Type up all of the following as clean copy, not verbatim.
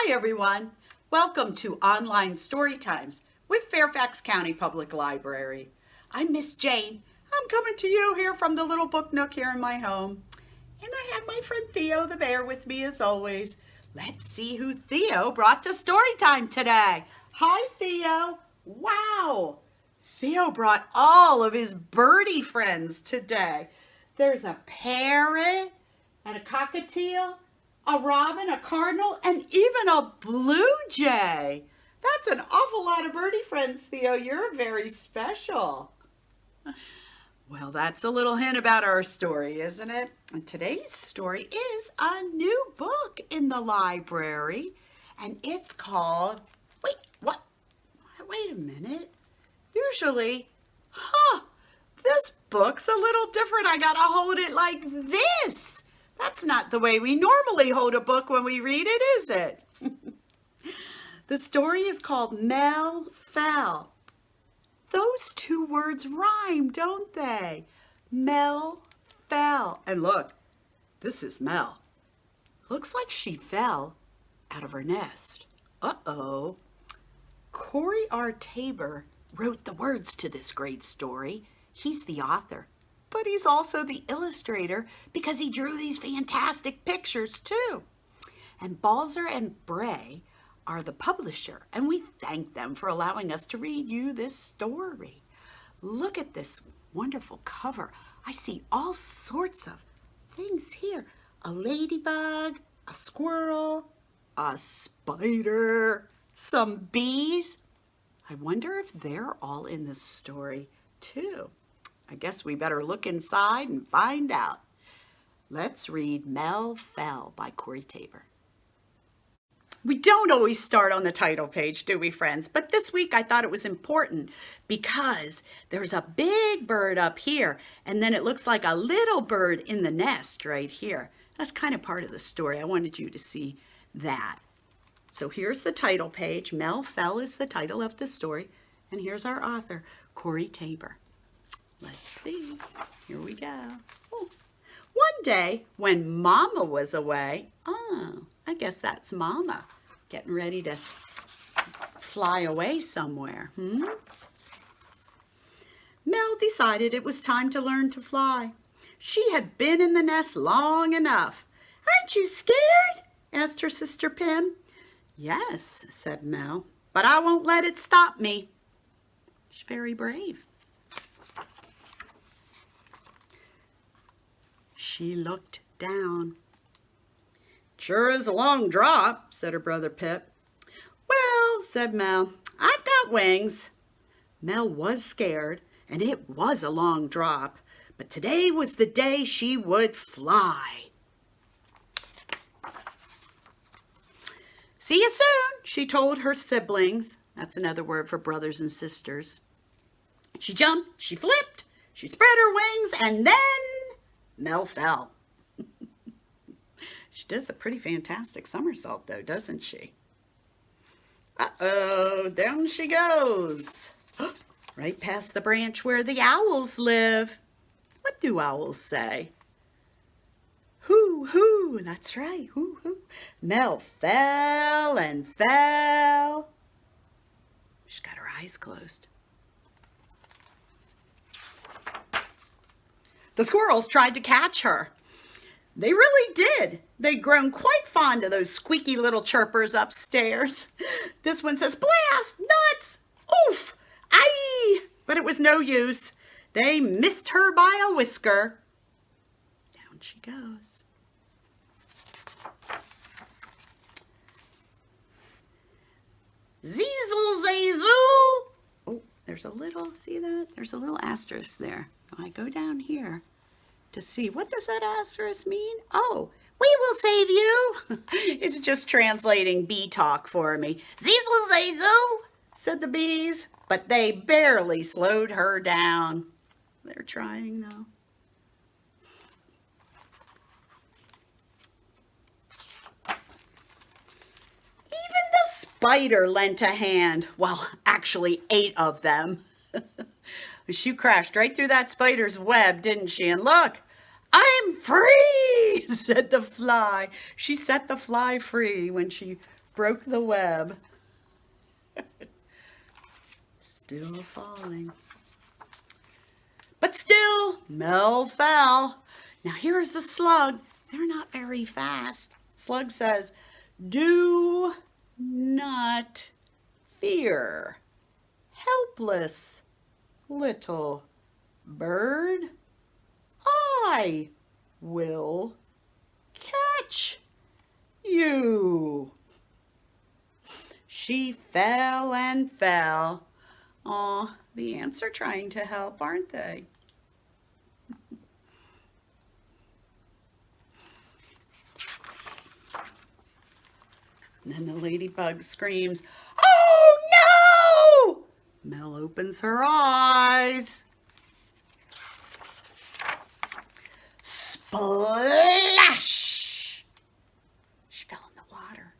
Hi everyone, welcome to Online Story Times with Fairfax County Public Library. I'm Miss Jane. I'm coming to you here from the little book nook here in my home. And I have my friend Theo the bear with me as always. Let's see who Theo brought to Storytime today. Hi Theo. Wow. Theo brought all of his birdie friends today. There's a parrot and a cockatiel, a robin, a cardinal, and even a blue jay. That's an awful lot of birdie friends, Theo. You're very special. Well, that's a little hint about our story, isn't it? And today's story is a new book in the library, and it's called, wait a minute. Usually, this book's a little different. I gotta hold it like this. That's not the way we normally hold a book when we read it, is it? The story is called Mel Fell. Those two words rhyme, don't they? Mel Fell. And look, this is Mel. Looks like she fell out of her nest. Uh-oh. Cory R. Tabor wrote the words to this great story. He's the author. But he's also the illustrator because he drew these fantastic pictures too. And Balzer and Bray are the publisher, and we thank them for allowing us to read you this story. Look at this wonderful cover. I see all sorts of things here. A ladybug, a squirrel, a spider, some bees. I wonder if they're all in this story too. I guess we better look inside and find out. Let's read Mel Fell by Cory Tabor. We don't always start on the title page, do we, friends? But this week I thought it was important because there's a big bird up here, and then it looks like a little bird in the nest right here. That's kind of part of the story. I wanted you to see that. So here's the title page. Mel Fell is the title of the story, and here's our author, Cory Tabor. Let's see. Here we go. Oh. One day when Mama was away, I guess that's Mama getting ready to fly away somewhere. Mel decided it was time to learn to fly. She had been in the nest long enough. Aren't you scared? Asked her sister Pim. Yes, said Mel, but I won't let it stop me. She's very brave. She looked down. Sure is a long drop, said her brother Pip. Well, said Mel, I've got wings. Mel was scared, and it was a long drop, but today was the day she would fly. See you soon, she told her siblings. That's another word for brothers and sisters. She jumped, she flipped, she spread her wings, and then Mel fell. She does a pretty fantastic somersault though, doesn't she? Uh-oh, down she goes. Right past the branch where the owls live. What do owls say? Hoo, hoo, that's right, hoo, hoo. Mel fell and fell. She's got her eyes closed. The squirrels tried to catch her. They really did. They'd grown quite fond of those squeaky little chirpers upstairs. This one says, blast, nuts, oof, aye. But it was no use. They missed her by a whisker. Down she goes. Zeezel, zazoo. Oh, there's a little, see that? There's a little asterisk there. I go down here to see, what does that asterisk mean? Oh, we will save you. It's just translating bee talk for me. Zeezel, zazoo, said the bees, but they barely slowed her down. They're trying though. Even the spider lent a hand. Well, actually 8 of them. She crashed right through that spider's web, didn't she? And look, I'm free, said the fly. She set the fly free when she broke the web. Still falling. But still, Mel fell. Now here's the slug. They're not very fast. Slug says, "Do not fear, helpless little bird. I will catch you." She fell and fell. Aw, the ants are trying to help, aren't they? And then the ladybug screams, "Oh no!" Mel opens her eyes. Splash! She fell in the water.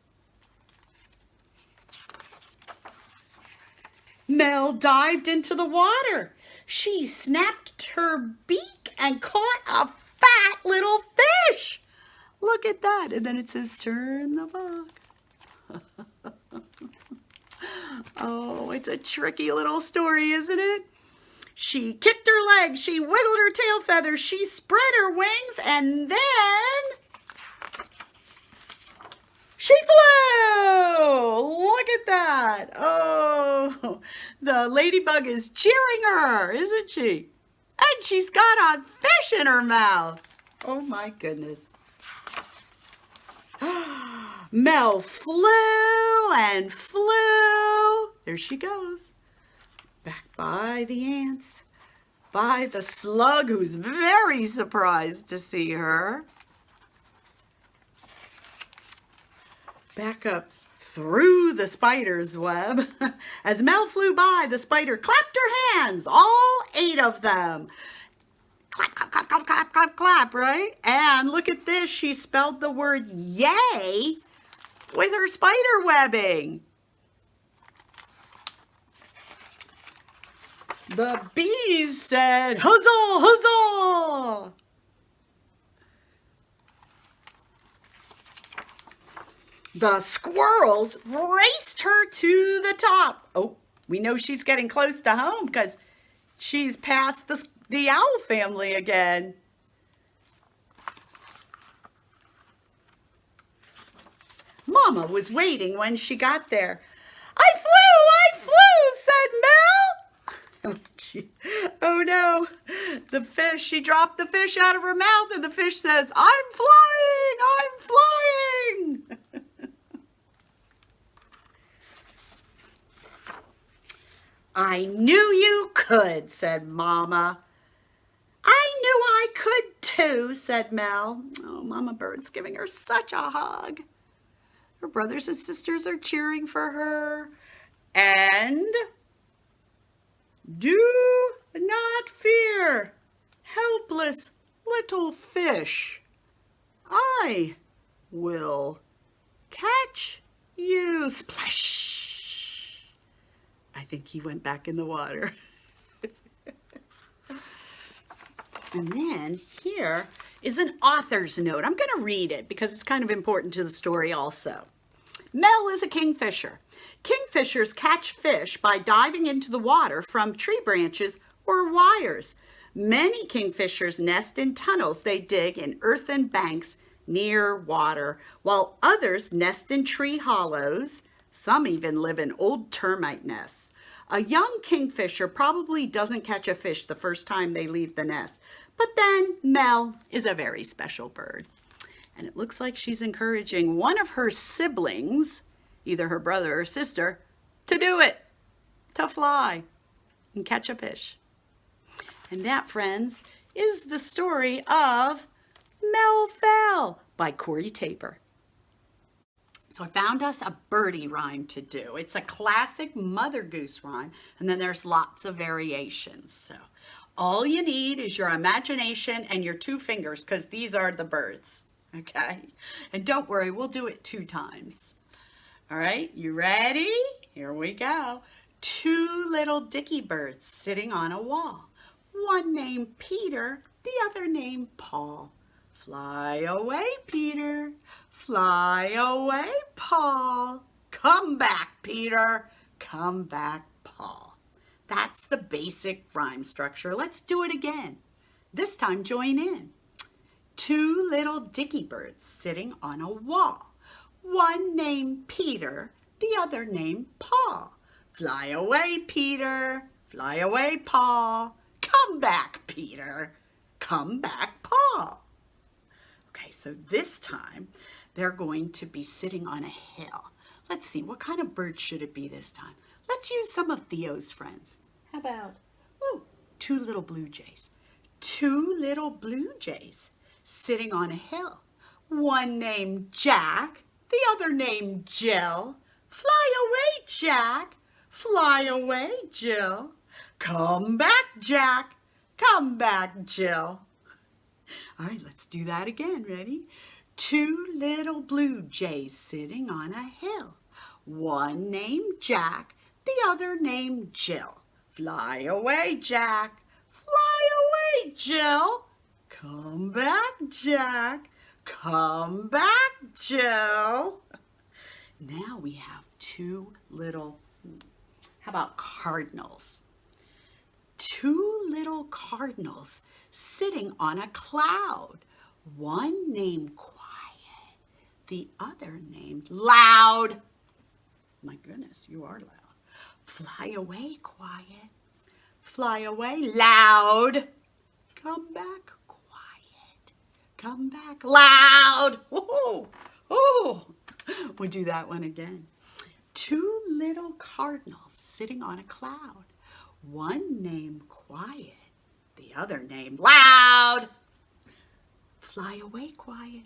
Mel dived into the water. She snapped her beak and caught a fat little fish. Look at that. And then it says, "Turn the bug." Oh, it's a tricky little story, isn't it? She kicked her legs, she wiggled her tail feathers, she spread her wings, and then she flew! Look at that! Oh, the ladybug is cheering her, isn't she? And she's got a fish in her mouth. Oh my goodness. Mel flew and flew. There she goes. Back by the ants, by the slug, who's very surprised to see her. Back up through the spider's web. As Mel flew by, the spider clapped her hands, all 8 of them. Clap, clap, clap, clap, clap, clap, clap, right? And look at this, she spelled the word yay with her spider webbing. The bees said, "Huzzah, huzzah!" The squirrels raced her to the top. Oh, we know she's getting close to home because she's past the owl family again. Mama was waiting when she got there. I flew, said Mel. Oh no, the fish, she dropped the fish out of her mouth and the fish says, I'm flying. I knew you could, said Mama. I knew I could too, said Mel. Oh, Mama Bird's giving her such a hug. Her brothers and sisters are cheering for her. And do not fear, helpless little fish. I will catch you. Splash. I think he went back in the water. And then here is an author's note. I'm going to read it because it's kind of important to the story also. Mel is a kingfisher. Kingfishers catch fish by diving into the water from tree branches or wires. Many kingfishers nest in tunnels they dig in earthen banks near water, while others nest in tree hollows. Some even live in old termite nests. A young kingfisher probably doesn't catch a fish the first time they leave the nest. But then Mel is a very special bird. And it looks like she's encouraging one of her siblings, either her brother or sister, to do it, to fly and catch a fish. And that, friends, is the story of Mel Fell by Cory Tabor. So I found us a birdie rhyme to do. It's a classic Mother Goose rhyme, and then there's lots of variations. So all you need is your imagination and your 2 fingers, because these are the birds, okay? And don't worry, we'll do it 2 times. All right, you ready? Here we go. 2 little Dickey birds sitting on a wall. One named Peter, the other named Paul. Fly away, Peter. Fly away, Paul. Come back, Peter. Come back, Paul. That's the basic rhyme structure. Let's do it again. This time, join in. Two little Dickey birds sitting on a wall. One named Peter, the other named Paul. Fly away, Peter. Fly away, Paul. Come back, Peter. Come back, Paul. Okay, so this time they're going to be sitting on a hill. Let's see, what kind of bird should it be this time? Let's use some of Theo's friends. How about, two little blue jays. Two little blue jays sitting on a hill. One named Jack, the other named Jill. Fly away, Jack. Fly away, Jill. Come back, Jack. Come back, Jill. All right, let's do that again. Ready? Two little blue jays sitting on a hill. One named Jack, the other named Jill. Fly away, Jack. Fly away, Jill. Come back, Jack. Come back, Jill. Now we have two little, how about cardinals? Two little cardinals sitting on a cloud. One named Quiet, the other named Loud. My goodness, you are loud. Fly away, Quiet. Fly away, Loud. Come back, Quiet. Come back, Loud. Whoa, oh. We'll do that one again. Two little cardinals sitting on a cloud. One named Quiet, the other named Loud. Fly away, Quiet.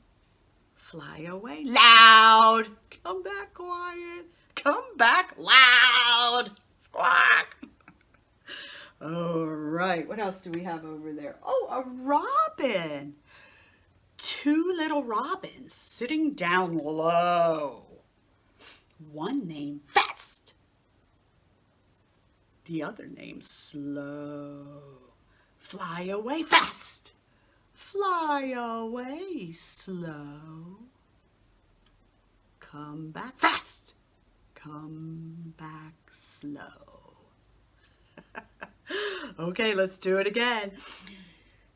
Fly away, Loud. Come back, Quiet. Come back, Loud. Squawk. All right, what else do we have over there? Oh, a robin. Two little robins sitting down low. One named Fast, the other named Slow. Fly away fast. Fly away slow. Come back fast. Come back slow. Okay, let's do it again.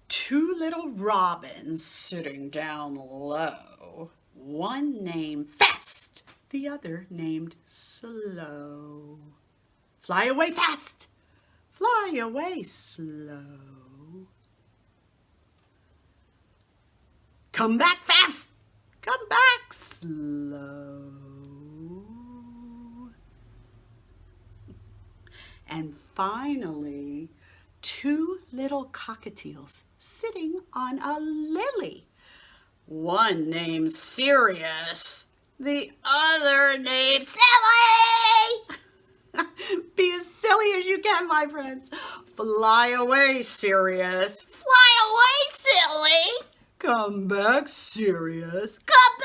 Two little robins sitting down low. One named Fast, the other named Slow. Fly away fast. Fly away slow. Come back fast. Come back slow. And finally, two little cockatiels sitting on a lily. One named Sirius, the other named Silly. Be as silly as you can, my friends. Fly away, Sirius. Fly away, Silly. Come back, Sirius. Come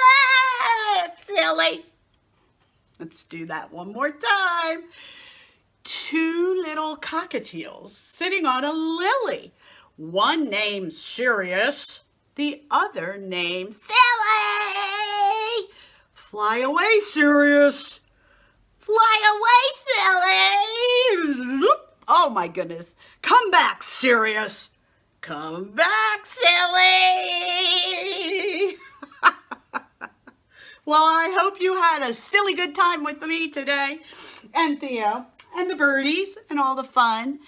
back, Silly. Let's do that one more time. Two little cockatiels sitting on a lily. One named Sirius, the other named Silly. Fly away, Sirius. Fly away, Silly. Oh my goodness. Come back, Sirius. Come back, Silly. Well, I hope you had a silly good time with me today. And Theo, and the birdies, and all the fun.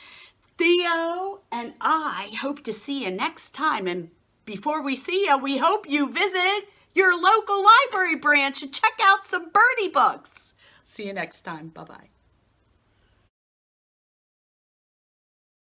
Theo and I hope to see you next time. And before we see you, we hope you visit your local library branch and check out some birdie books. See you next time. Bye-bye.